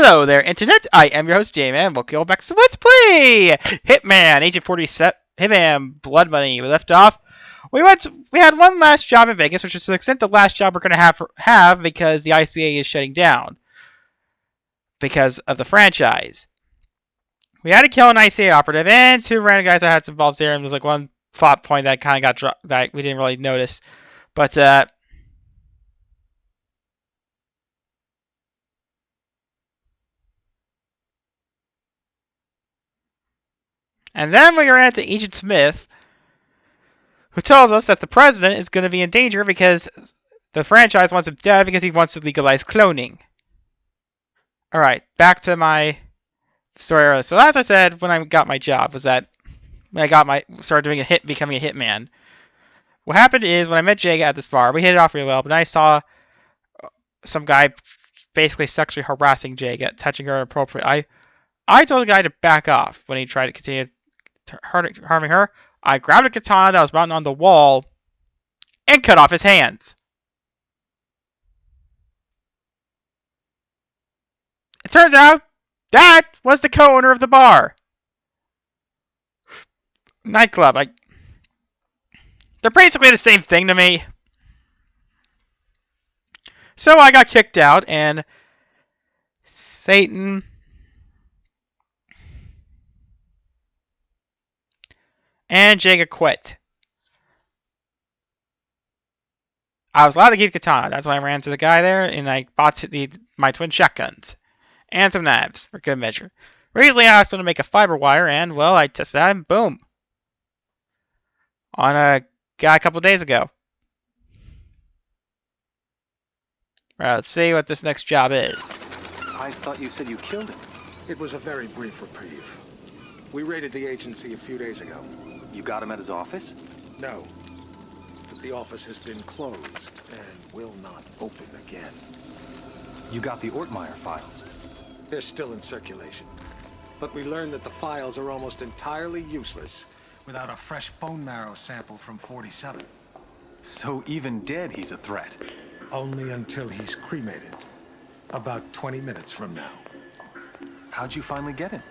Hello there, Internet. I am your host, J-Man. Welcome back to Let's Play Hitman, Agent 47, Hitman Blood Money. We left off. We had one last job in Vegas, which is to the extent the last job we're going to have because the ICA is shutting down because of the franchise. We had to kill an ICA operative and two random guys that had some involved there, and there was like one plot point that kind of got dropped that we didn't really notice. But and then we ran into Agent Smith, who tells us that the president is going to be in danger because the franchise wants him dead because he wants to legalize cloning. Alright, back to my story earlier. So as I said when I got my job was that when I started doing becoming a hitman. What happened is when I met Jake at this bar, we hit it off really well, but then I saw some guy basically sexually harassing Jake, touching her inappropriately. I told the guy to back off when he tried to continue harming her. I grabbed a katana that was mounted on the wall and cut off his hands. It turns out that was the co-owner of the bar. Nightclub. They're basically the same thing to me. So I got kicked out and Satan and Jacob quit. I was allowed to keep katana. That's why I ran to the guy there and I bought my twin shotguns. And some knives, for good measure. Recently I asked him to make a fiber wire and, well, I tested that and boom. On a guy a couple days ago. Right, let's see what this next job is. I thought you said you killed him. It was a very brief reprieve. We raided the agency a few days ago. You got him at his office? No. But the office has been closed and will not open again. You got the Ortmeyer files? They're still in circulation. But we learned that the files are almost entirely useless without a fresh bone marrow sample from 47. So even dead, he's a threat. Only until he's cremated. About 20 minutes from now. How'd you finally get him?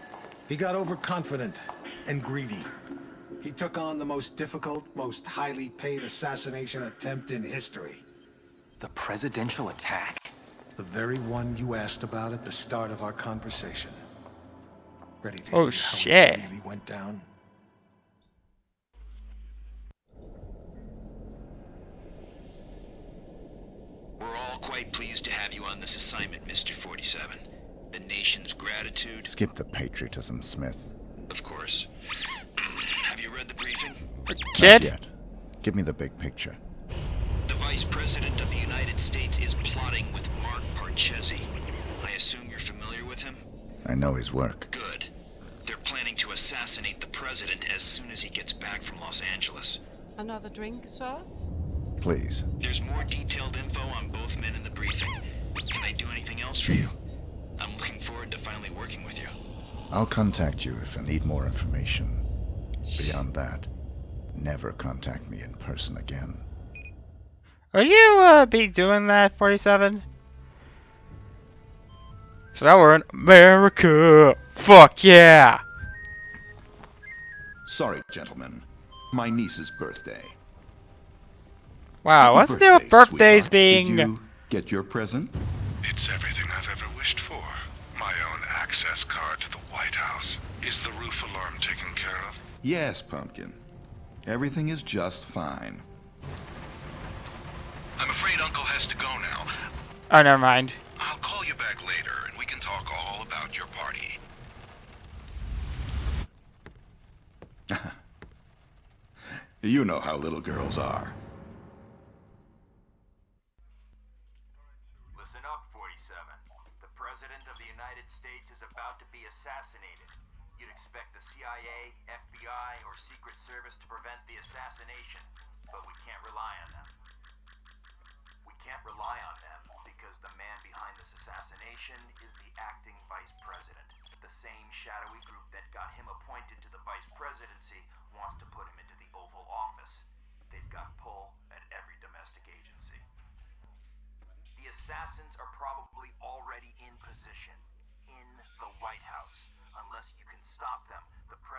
He got overconfident and greedy. He took on the most difficult, most highly paid assassination attempt in history. The presidential attack? The very one you asked about at the start of our conversation. Ready to Oh, hear how shit. it really went down? We're all quite pleased to have you on this assignment, Mr. 47. The nation's gratitude... Skip the patriotism, Smith. Of course. Have you read the briefing? Kid? Not yet. Give me the big picture. The Vice President of the United States is plotting with Mark Parchesi. I assume you're familiar with him? I know his work. Good. They're planning to assassinate the President as soon as he gets back from Los Angeles. Another drink, sir? Please. There's more detailed info on both men in the briefing. Can I do anything else for you? I'm looking forward to finally working with you. I'll contact you if I need more information. Beyond that, never contact me in person again. Are you, be doing that, 47? So now we're in America! Fuck yeah! Sorry, gentlemen. My niece's birthday. Wow, Happy what's the deal with birthday, birthdays sweetheart. being... Did you get your present? It's everything I've ever wished for. My own access card to the White House. Is the roof alarm taken care of? Yes, Pumpkin. Everything is just fine. I'm afraid Uncle has to go now. Oh, never mind. I'll call you back later and we can talk all about your party. You know how little girls are. Listen up, 47. The President of the United States is about to be assassinated. You'd expect the CIA, FBI, or Secret Service to prevent the assassination, but we can't rely on them. We can't rely on them because the man behind this assassination is the acting Vice President. The same shadowy group that got him appointed to the Vice Presidency wants to put him into the Oval Office. They've got pull at every domestic agency. The assassins are probably already in position.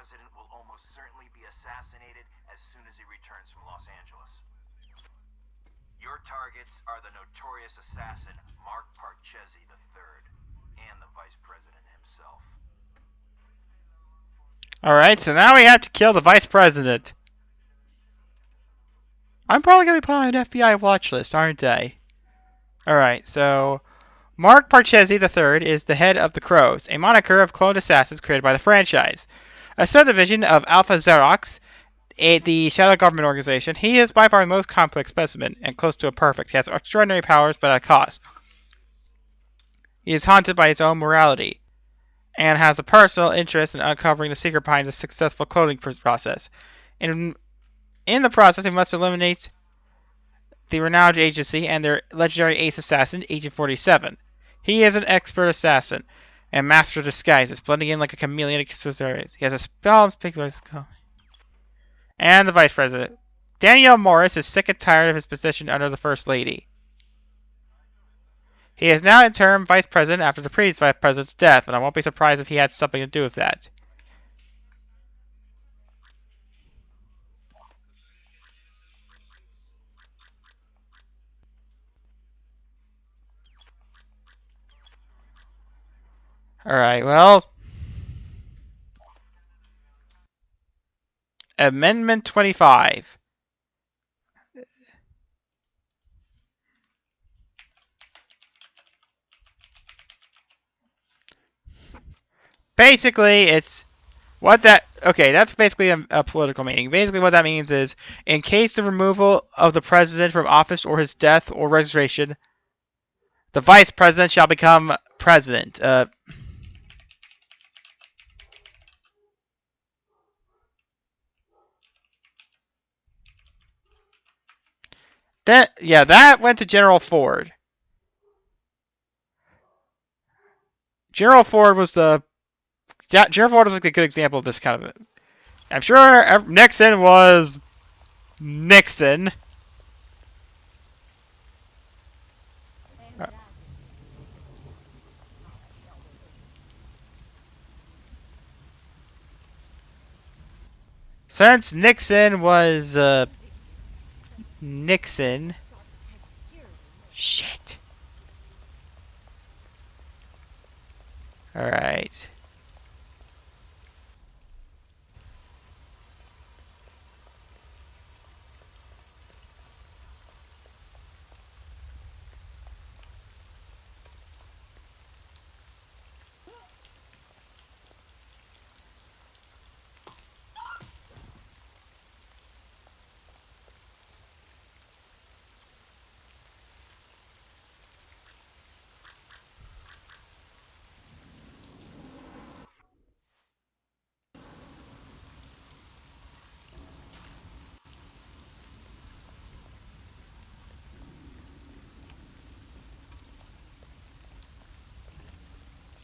president will almost certainly be assassinated as soon as he returns from Los Angeles. Your targets are the notorious assassin Mark Parchesi III and the vice president himself. Alright, so now we have to kill the vice president. I'm probably going to be put on an FBI watch list, aren't I? Alright, so Mark Parchesi III is the head of the Crows, a moniker of cloned assassins created by the franchise. A subdivision of Alpha Xerox, the shadow government organization. He is by far the most complex specimen and close to a perfect. He has extraordinary powers, but at a cost. He is haunted by his own morality and has a personal interest in uncovering the secret behind the successful cloning process. In the process, he must eliminate the renowned agency and their legendary ace assassin, Agent 47. He is an expert assassin and master of disguises, blending in like a chameleon. He has a spell and specular skill. And the vice president. Danielle Morris is sick and tired of his position under the First Lady. He is now interim vice president after the previous vice president's death, and I won't be surprised if he had something to do with that. Alright, well. Amendment 25. Basically, it's what that... Okay, that's basically a political meaning. Basically, what that means is, in case of removal of the president from office or his death or registration, the vice president shall become president. That went to General Ford. General Ford was like a good example of this kind of... I'm sure Nixon was Nixon. Since Nixon was Nixon. Shit. Alright.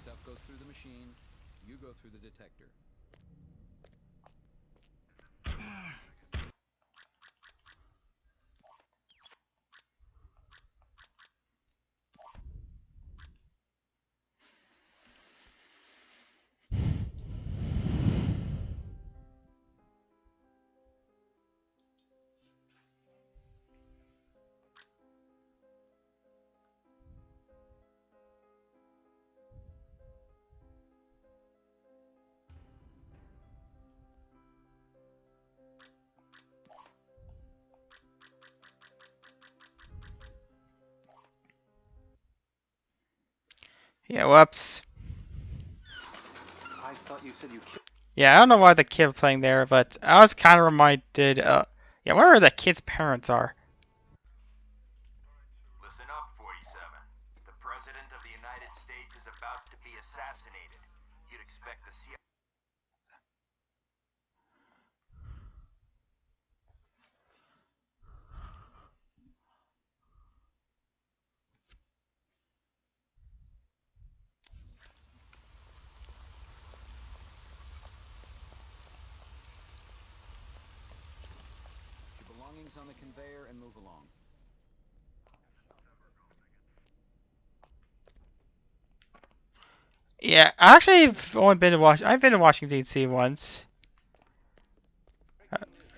Stuff goes through the machine, you go through the detector. Yeah, whoops. I thought you said you killed... Yeah, I don't know why the kid was playing there, but I was kind of reminded, yeah, I wonder where the kid's parents are. Listen up, 47. The President of the United States is about to be assassinated. You'd expect the CIA... Your belongings on the conveyor and move along. Yeah, actually, I've been to Washington D.C. once.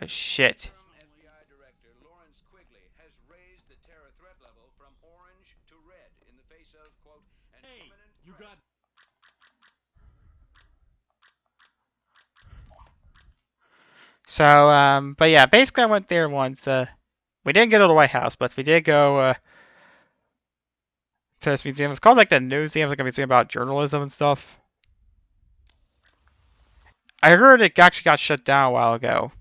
Oh, shit. FBI Director Lawrence Quigley has raised the terror threat level from orange to red in the face of, quote, an imminent threat. So, but yeah, basically I went there once. We didn't go to the White House, but we did go to this museum. It's called like the Newseum, like a museum about journalism and stuff. I heard it actually got shut down a while ago.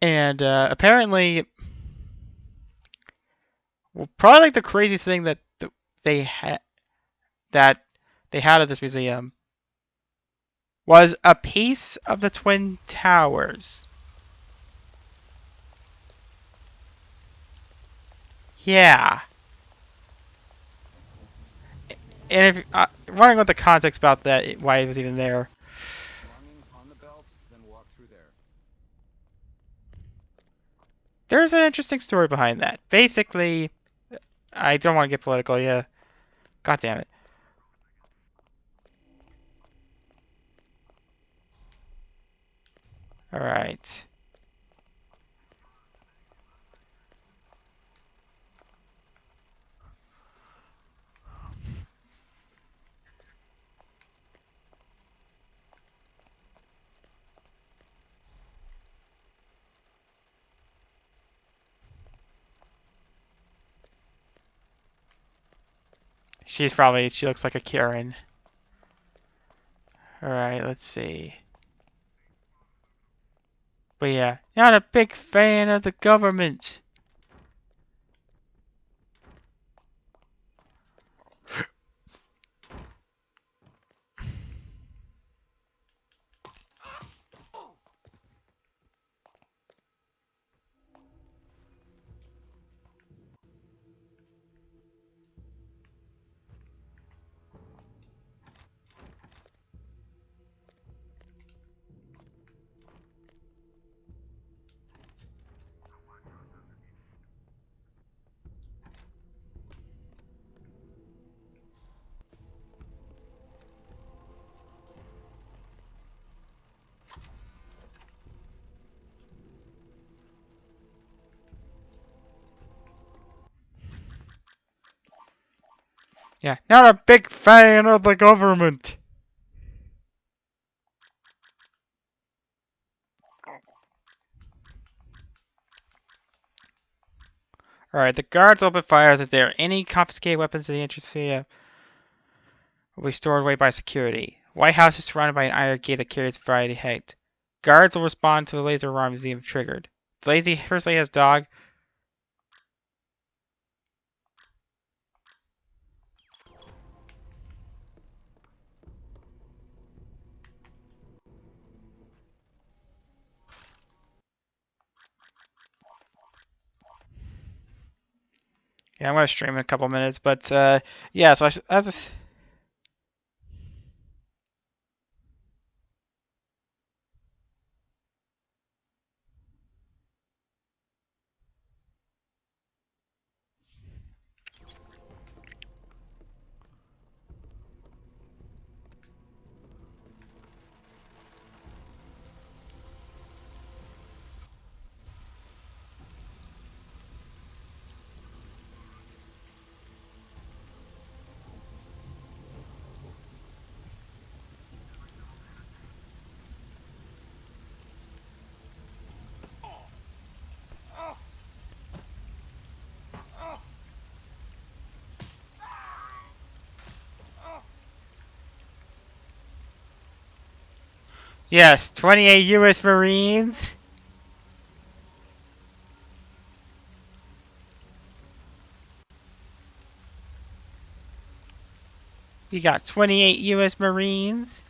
And apparently, well, probably like the craziest thing that they had that they had at this museum was a piece of the Twin Towers. Yeah. And if wondering what the context about that, why it was even there. Belongings on the belt, then walk through there. There's an interesting story behind that. Basically, I don't want to get political. Yeah. God damn it. All right. She looks like a Karen. Alright, let's see. But yeah, not a big fan of the government. Yeah, not a big fan of the government. Alright, the guards open fire if there are any confiscated weapons in the entrance area will be stored away by security. White House is surrounded by an iron gate that carries variety height. Guards will respond to the laser alarm as if triggered. The lazy first lady has dog. Yeah, I'm gonna stream in a couple minutes, but yeah, so I just. Yes, 28 U.S. Marines. You got 28 U.S. Marines.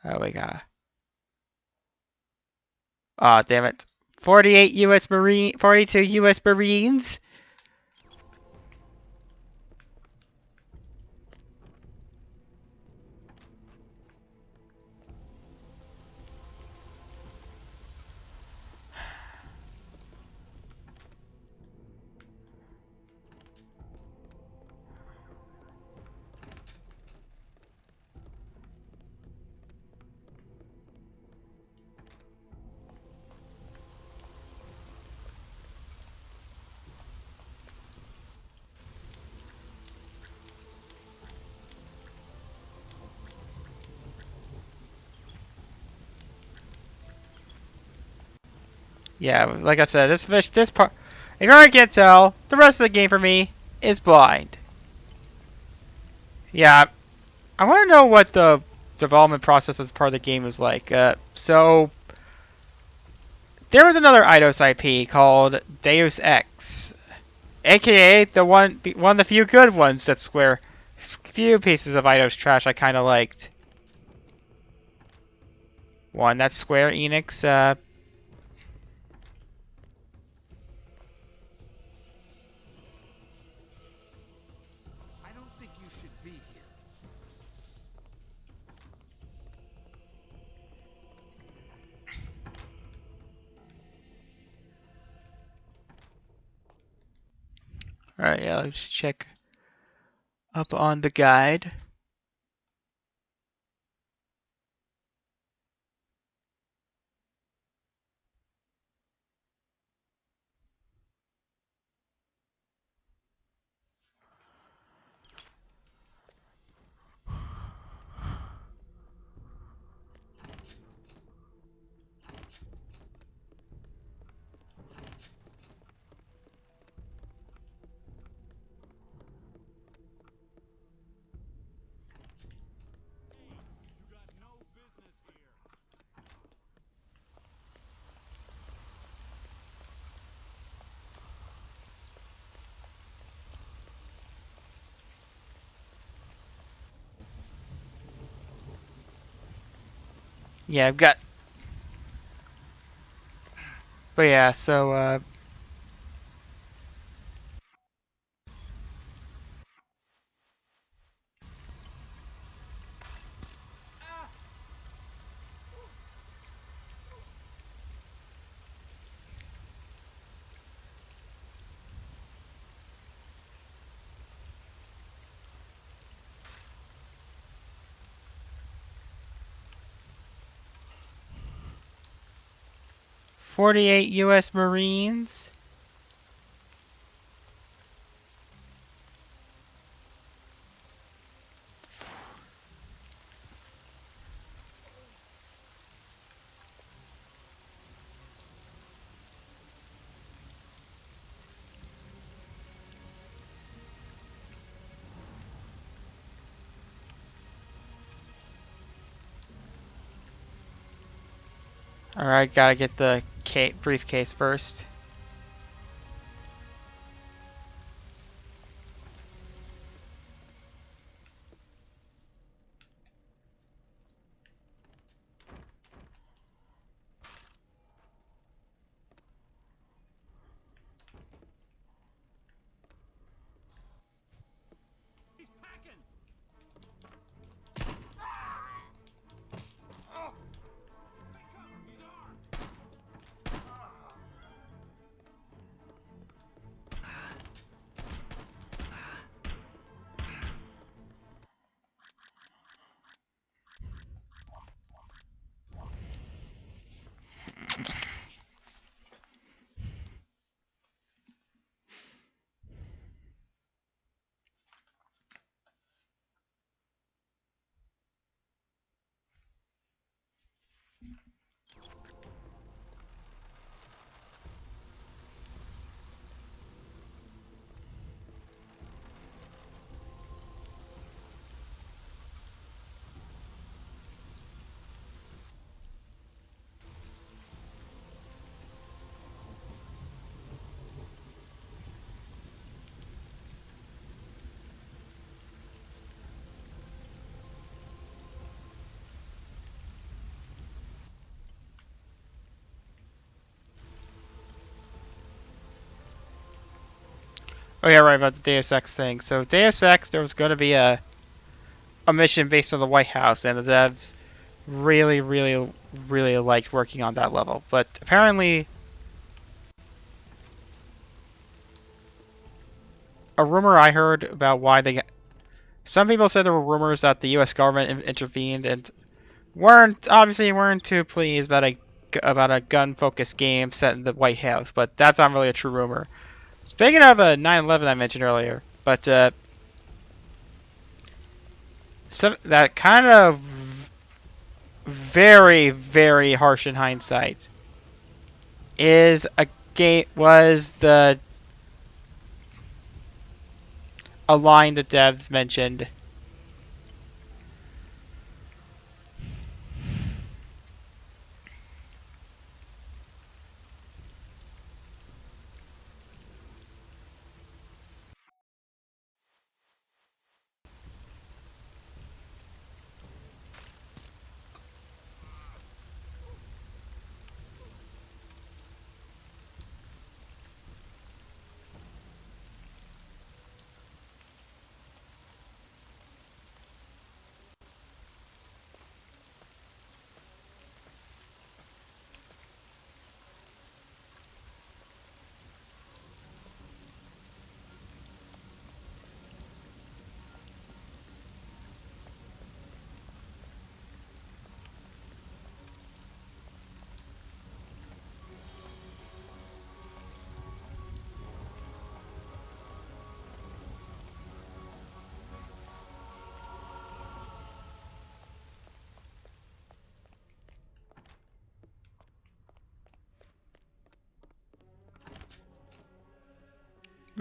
Oh, we got. Oh, damn it. 48 U.S. Marine, 42 U.S. Marines. Yeah, like I said, this part, if you already can't tell, the rest of the game for me is blind. Yeah, I want to know what the development process as part of the game is like. So there was another Eidos IP called Deus Ex, aka one of the few good ones that Square, few pieces of Eidos trash I kind of liked. One that's Square Enix. I don't think you should be here. All right, yeah, let's just check up on the guide. Yeah, I've got. But yeah, so 48 U.S. Marines. Alright, gotta get the briefcase first. Oh yeah, right about the Deus Ex thing. So Deus Ex, there was going to be a mission based on the White House, and the devs really, really, really liked working on that level. But apparently, a rumor I heard about why they. Some people said there were rumors that the U.S. government intervened and weren't too pleased about a gun-focused game set in the White House. But that's not really a true rumor. Speaking of 9/11 I mentioned earlier, but some that kind of very, very harsh in hindsight is a game was the a line the devs mentioned.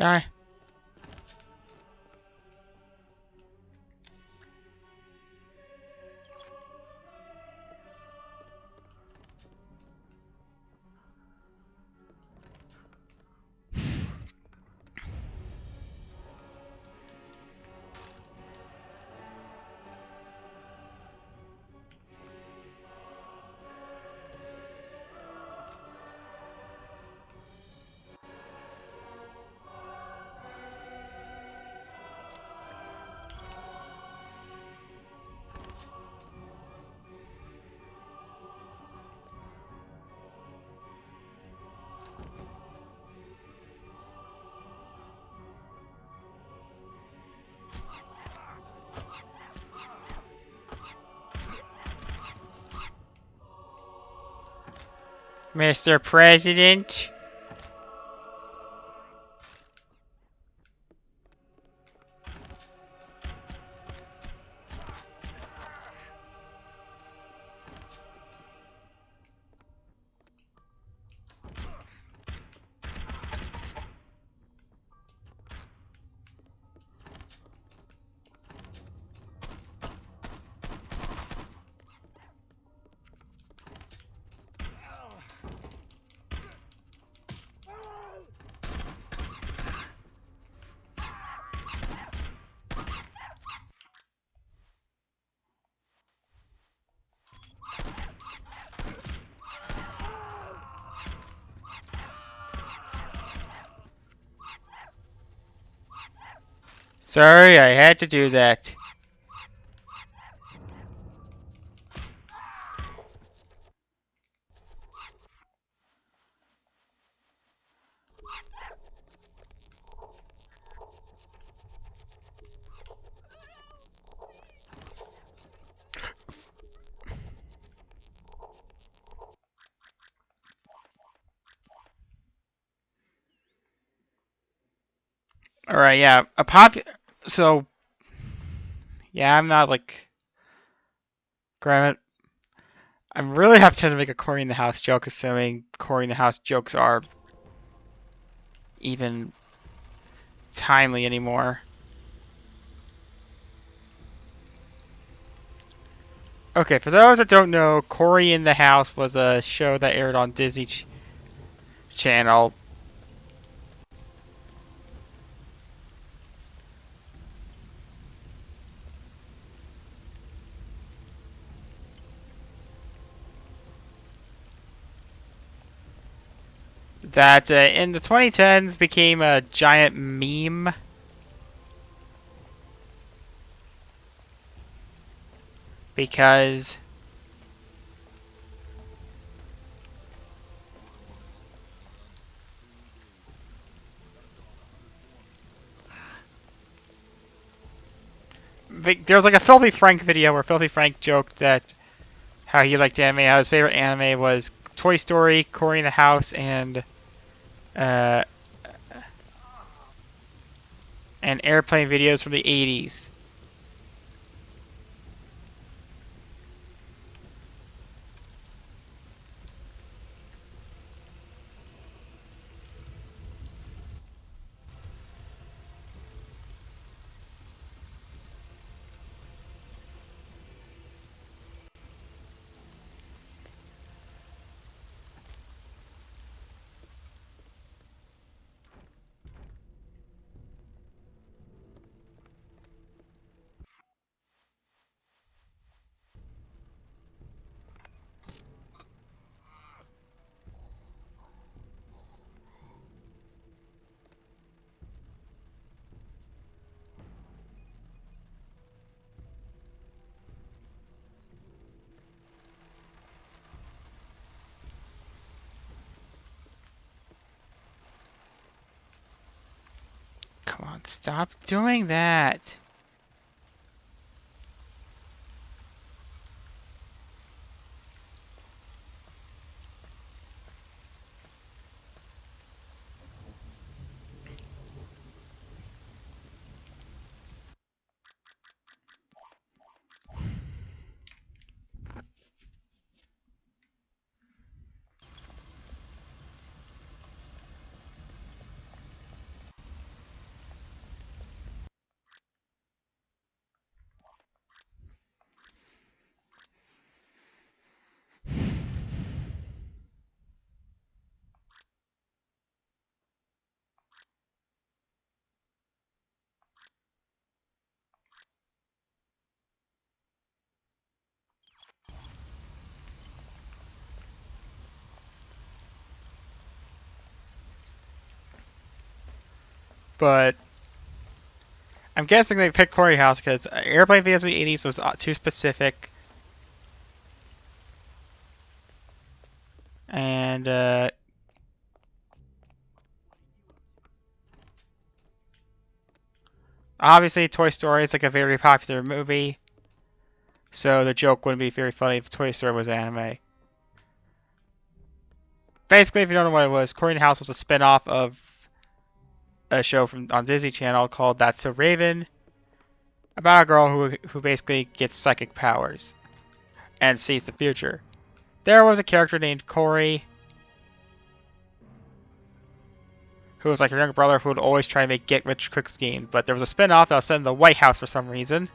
Ah, Mr. President. Sorry, I had to do that. All right, yeah, So yeah, I'm not like. Granted, I'm really hesitant to make a Cory in the House joke, assuming Cory in the House jokes are even timely anymore. Okay, for those that don't know, Cory in the House was a show that aired on Disney Channel. that in the 2010s became a giant meme because there was like a Filthy Frank video where Filthy Frank joked that how he liked anime, how his favorite anime was Toy Story, Cory in the House, uh, and airplane videos from the 80s. Come on, stop doing that. But I'm guessing they picked Cory House because airplane videos of the 80s was too specific. And obviously, Toy Story is like a very popular movie. So the joke wouldn't be very funny if Toy Story was anime. Basically, if you don't know what it was, Cory House was a spin-off of a show from on Disney Channel called That's So Raven, about a girl who basically gets psychic powers and sees the future. There was a character named Cory who was like her younger brother who would always try to make get-rich-quick schemes, but there was a spin-off that was set in the White House for some reason.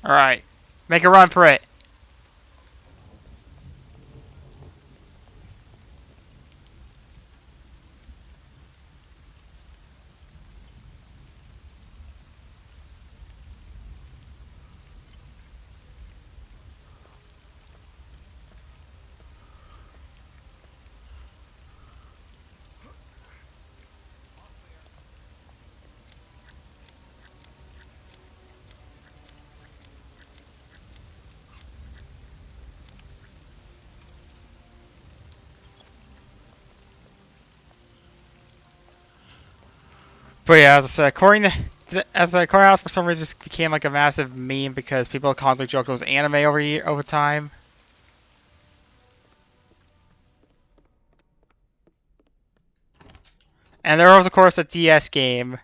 Alright, make a run for it. But yeah, as I said, Courthouse for some reason just became like a massive meme because people constantly joked it was anime over time. And there was, of course, a DS game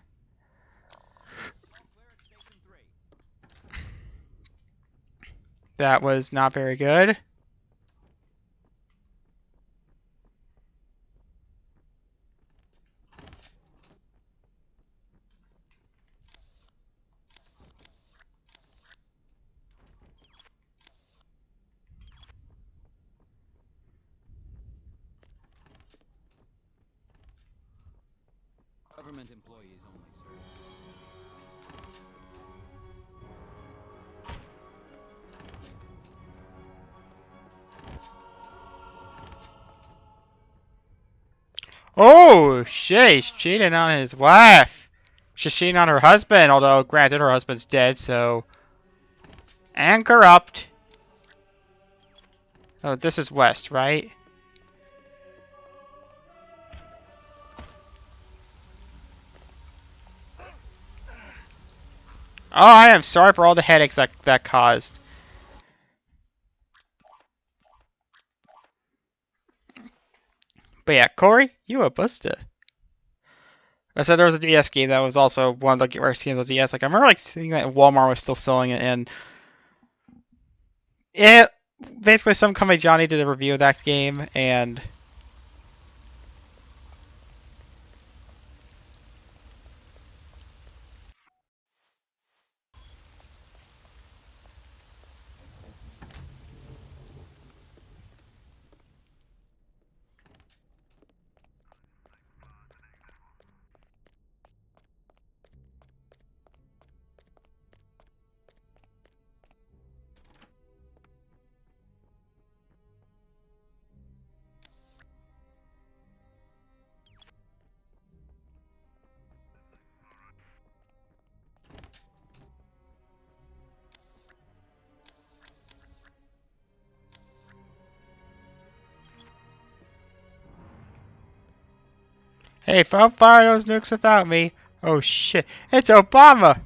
that was not very good. Government employees only, sir. Oh, shit, he's cheating on his wife. She's cheating on her husband, although, granted, her husband's dead, so... And corrupt. Oh, this is West, right? Oh, I am sorry for all the headaches that caused. But yeah, Cory, you a buster. I said there was a DS game that was also one of the rare skins of the DS. Like I remember like seeing that Walmart was still selling it, and it basically some company Johnny did a review of that game, and hey, don't fire those nukes without me. Oh shit, it's Obama.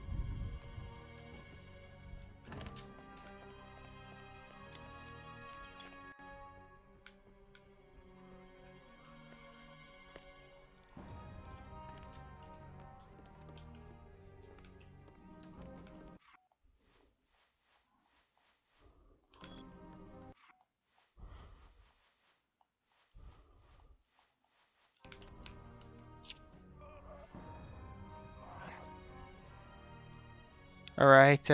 All right,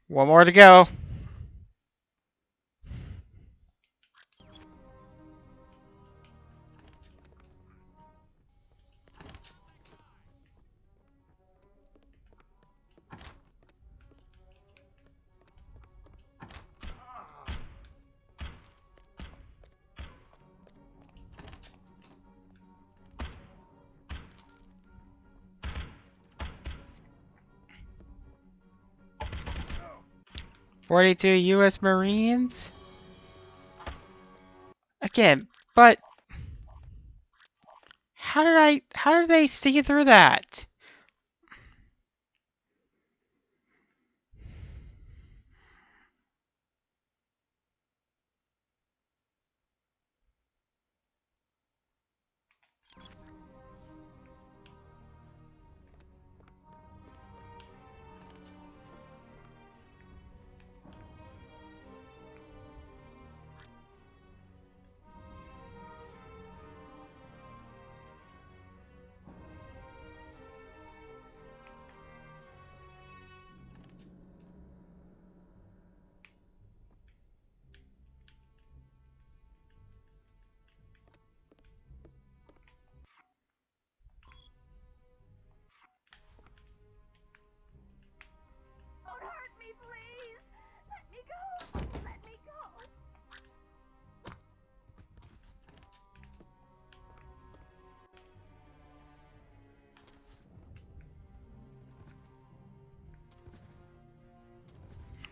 one more to go. $42 U.S. Marines. Again, but how did they see through that?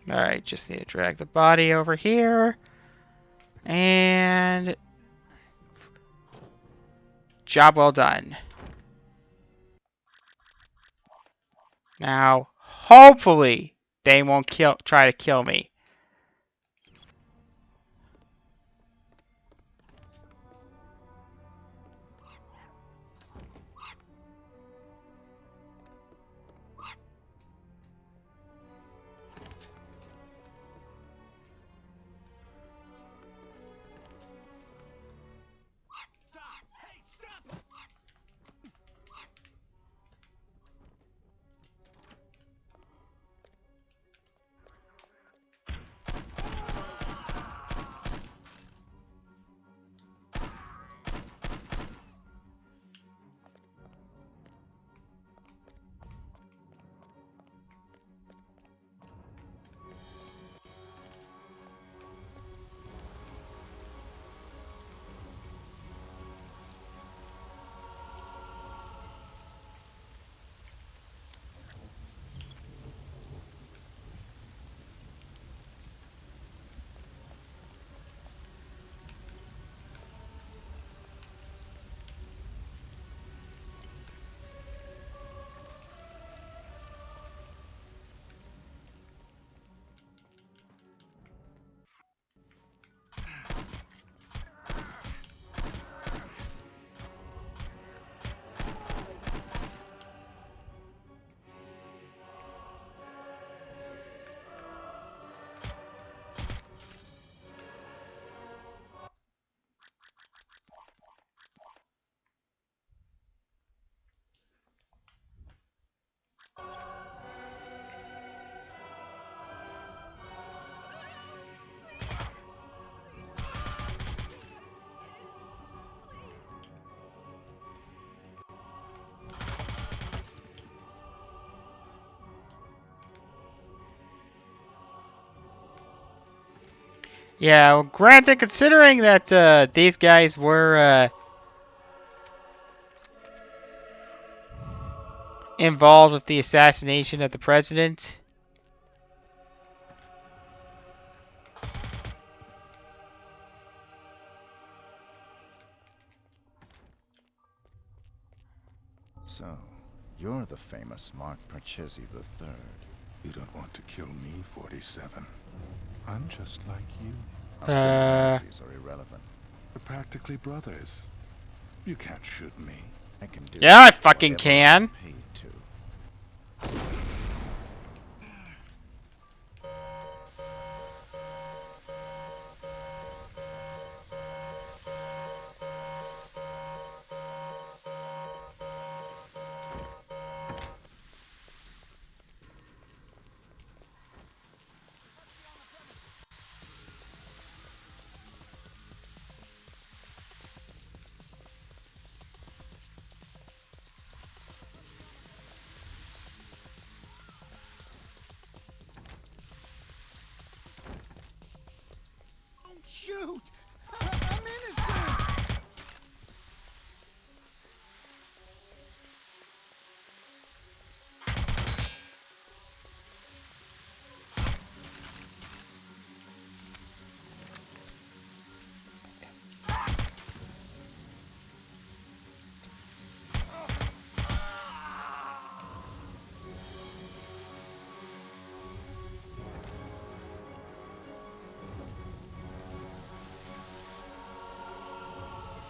Alright, just need to drag the body over here. And... job well done. Now, hopefully, they won't try to kill me. Yeah, well, granted, considering that these guys were involved with the assassination of the president. So, you're the famous Mark Parchesi III. You don't want to kill me, 47. I'm just like you. Our similarities are irrelevant. We're practically brothers. You can't shoot me. I can do Yeah, I fucking whatever can. I'm paid to. Shoot! I'm innocent!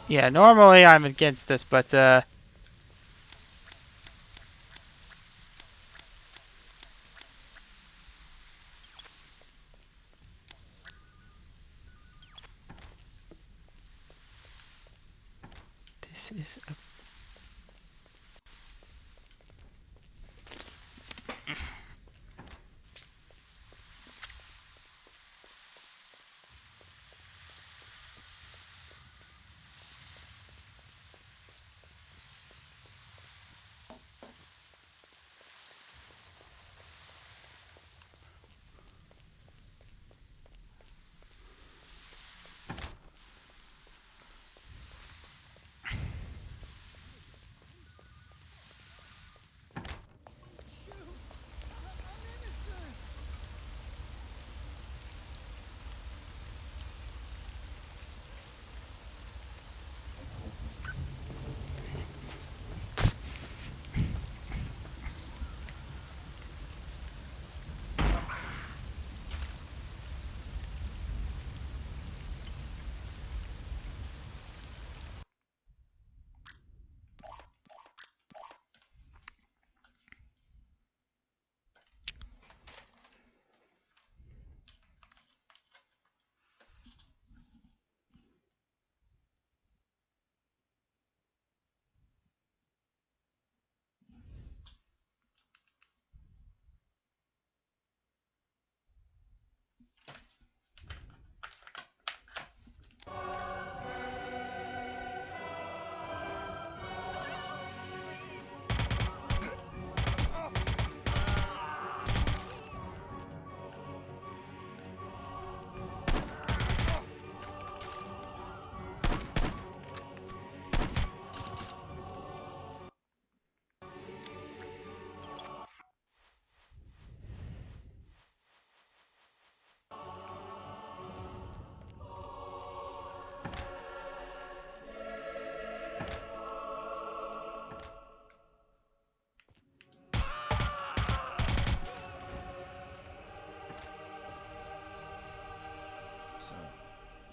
Yeah, normally I'm against this, but this is a...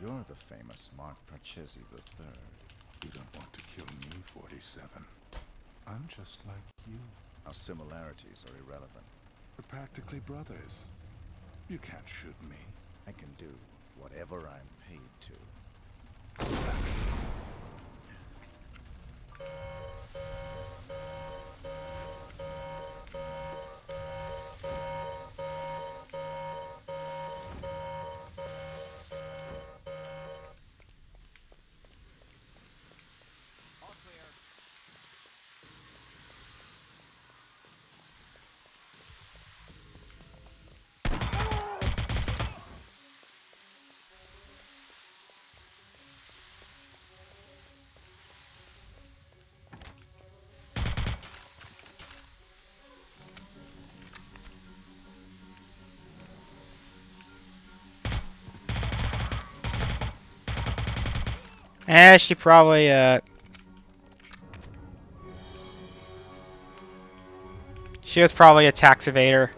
You're the famous Mark Parchesi III. You don't want to kill me, 47. I'm just like you. Our similarities are irrelevant. We're practically brothers. You can't shoot me. I can do whatever I'm paid to. She probably, she was probably a tax evader.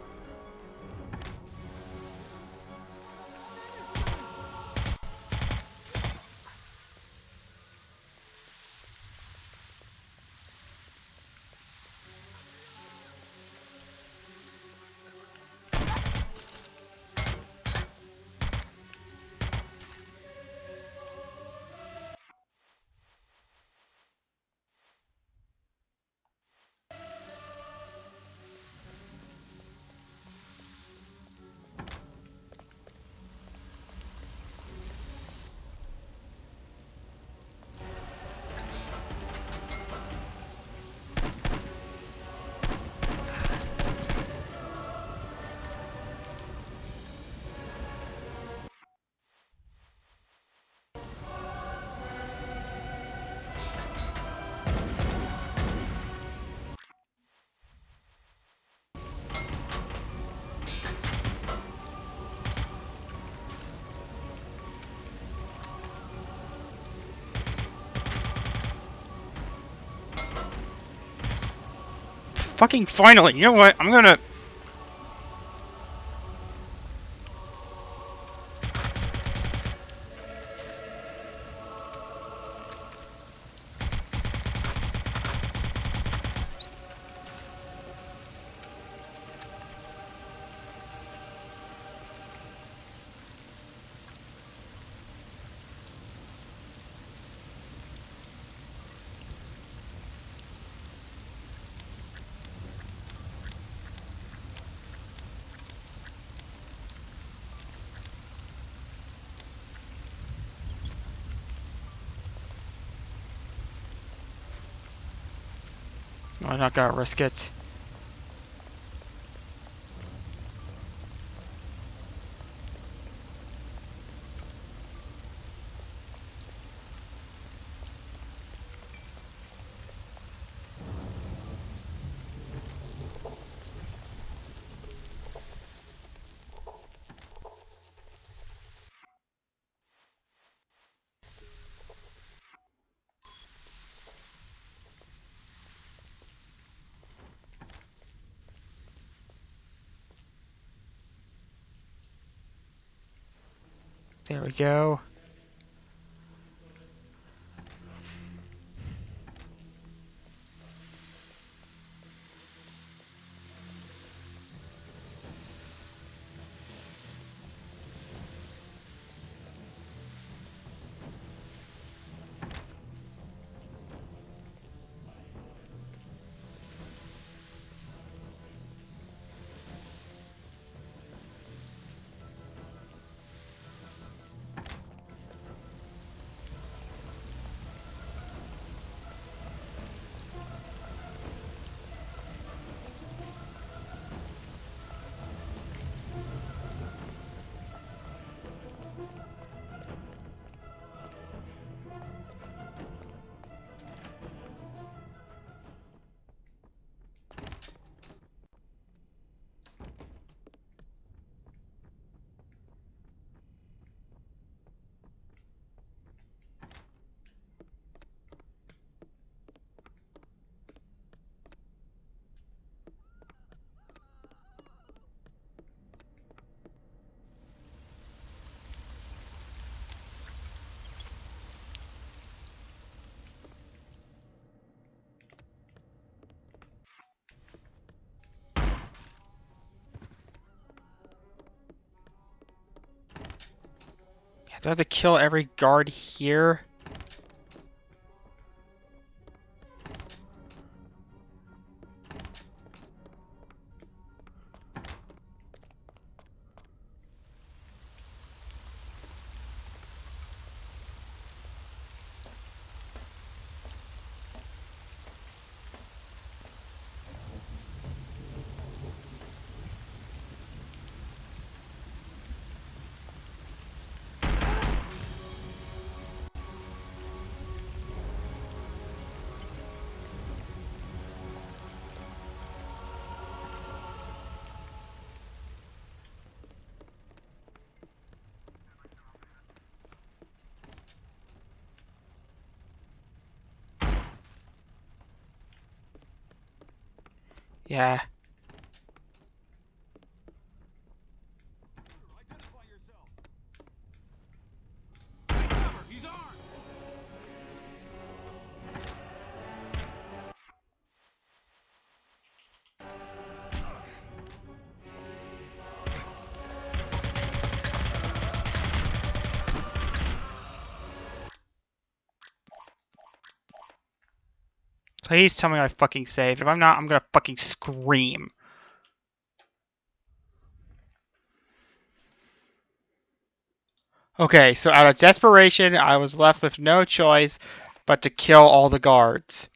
Fucking finally, you know what? I'm gonna... I'm not gonna risk it. There we go. Do I have to kill every guard here? Yeah. Please tell me I fucking saved. If I'm not, I'm gonna fucking scream. Okay, so out of desperation, I was left with no choice but to kill all the guards.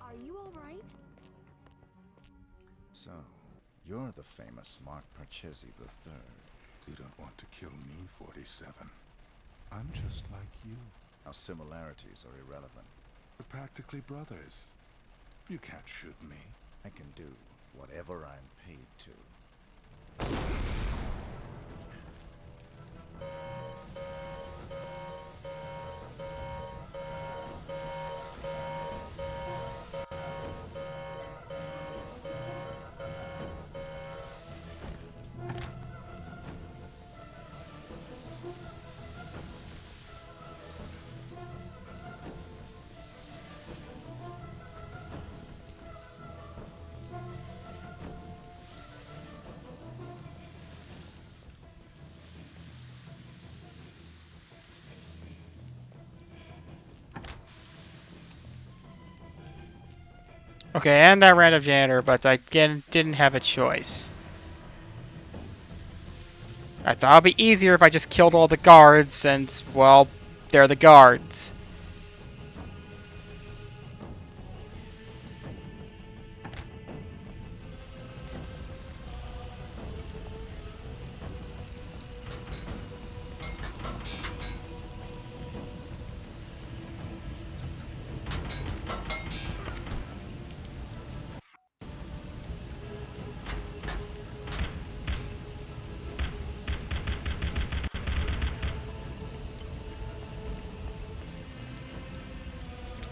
Are you alright? So, you're the famous Mark Parchesi III. You don't want to kill me, 47. I'm just like you. Our similarities are irrelevant. We're practically brothers. You can't shoot me. I can do whatever I'm paid to. Okay, and that random janitor, but I again didn't have a choice. I thought it'd be easier if I just killed all the guards, since, well, they're the guards.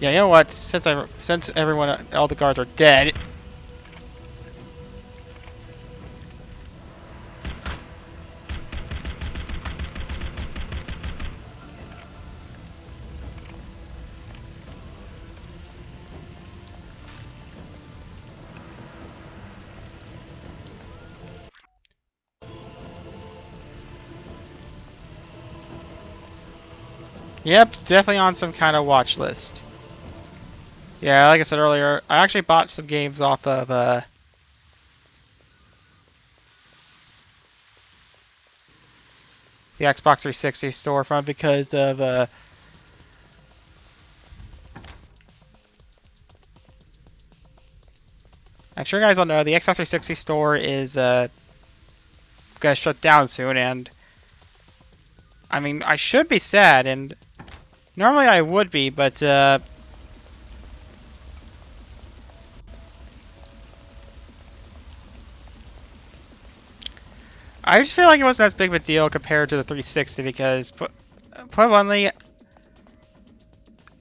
Yeah, you know what? Since everyone, all the guards are dead. Yep, definitely on some kind of watch list. Yeah, like I said earlier, I actually bought some games off of the Xbox 360 storefront because of I'm sure you guys all know the Xbox 360 store is gonna shut down soon, and I mean I should be sad, and normally I would be, but I just feel like it wasn't as big of a deal compared to the 360 because, put bluntly,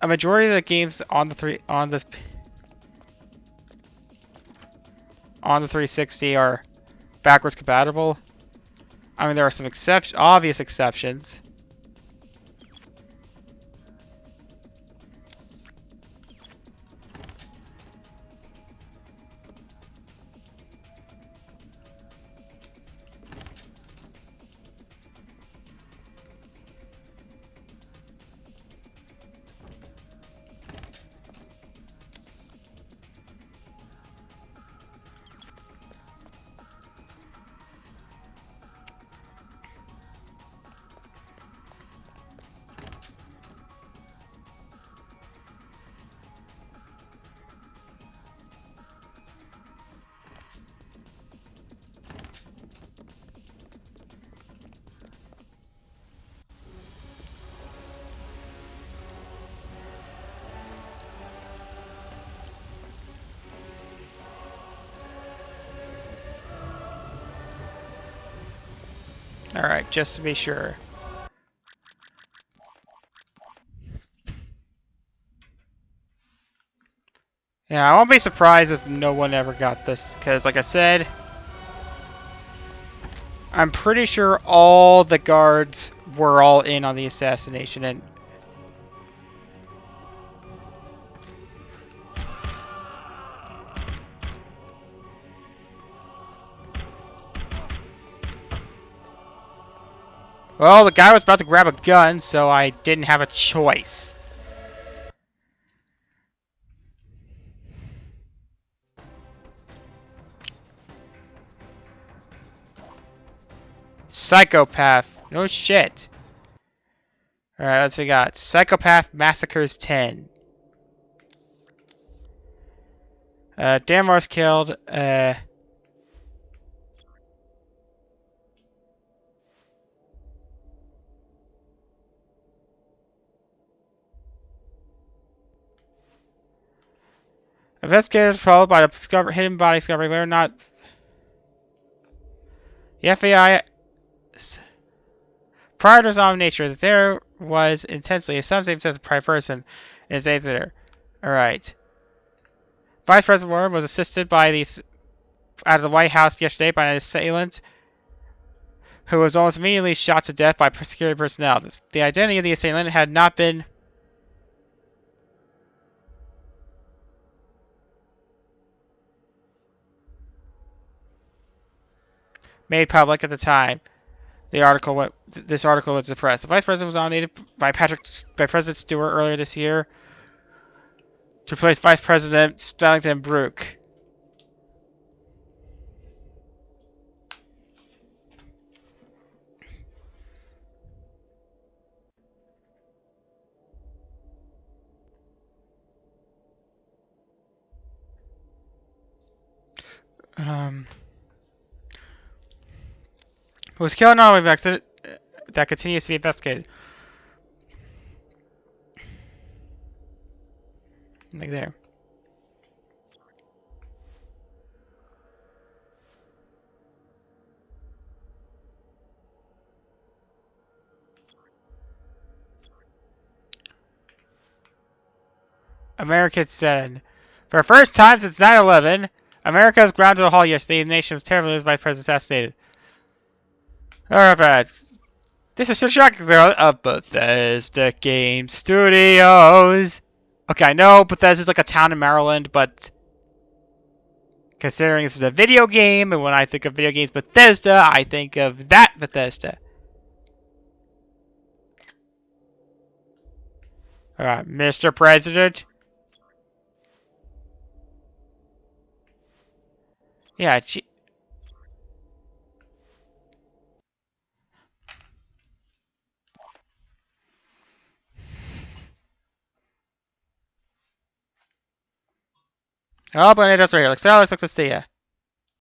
a majority of the games on the 360 are backwards compatible. I mean, there are some obvious exceptions. Alright, just to be sure. Yeah, I won't be surprised if no one ever got this, because like I said, I'm pretty sure all the guards were all in on the assassination, and well, the guy was about to grab a gun, so I didn't have a choice. Psychopath. No shit. Alright, let's see what we got. Psychopath Massacres 10. Damar's killed. Investigators probed by the hidden body discovery whether or not the FBI, prior to his own nature, that there was intensely some same sense of private person in his aides there. Alright. Vice President Warren was assisted by these out of the White House yesterday by an assailant who was almost immediately shot to death by security personnel. The identity of the assailant had not been made public at the time this article was suppressed. The vice president was nominated by President Stewart earlier this year to replace Vice President Stellington Brooke. Who was killed in an automobile accident that continues to be investigated. Like there. America said, for the first time since 9/11, America was ground to a halt yesterday. The nation was terribly moved by the president assassinated. Alright, this is Chuck of Bethesda Game Studios. Okay, I know Bethesda's like a town in Maryland, but considering this is a video game, and when I think of video games Bethesda, I think of that Bethesda. Alright, Mr. President. Yeah, oh, but it does right here. Like, so, let's see ya.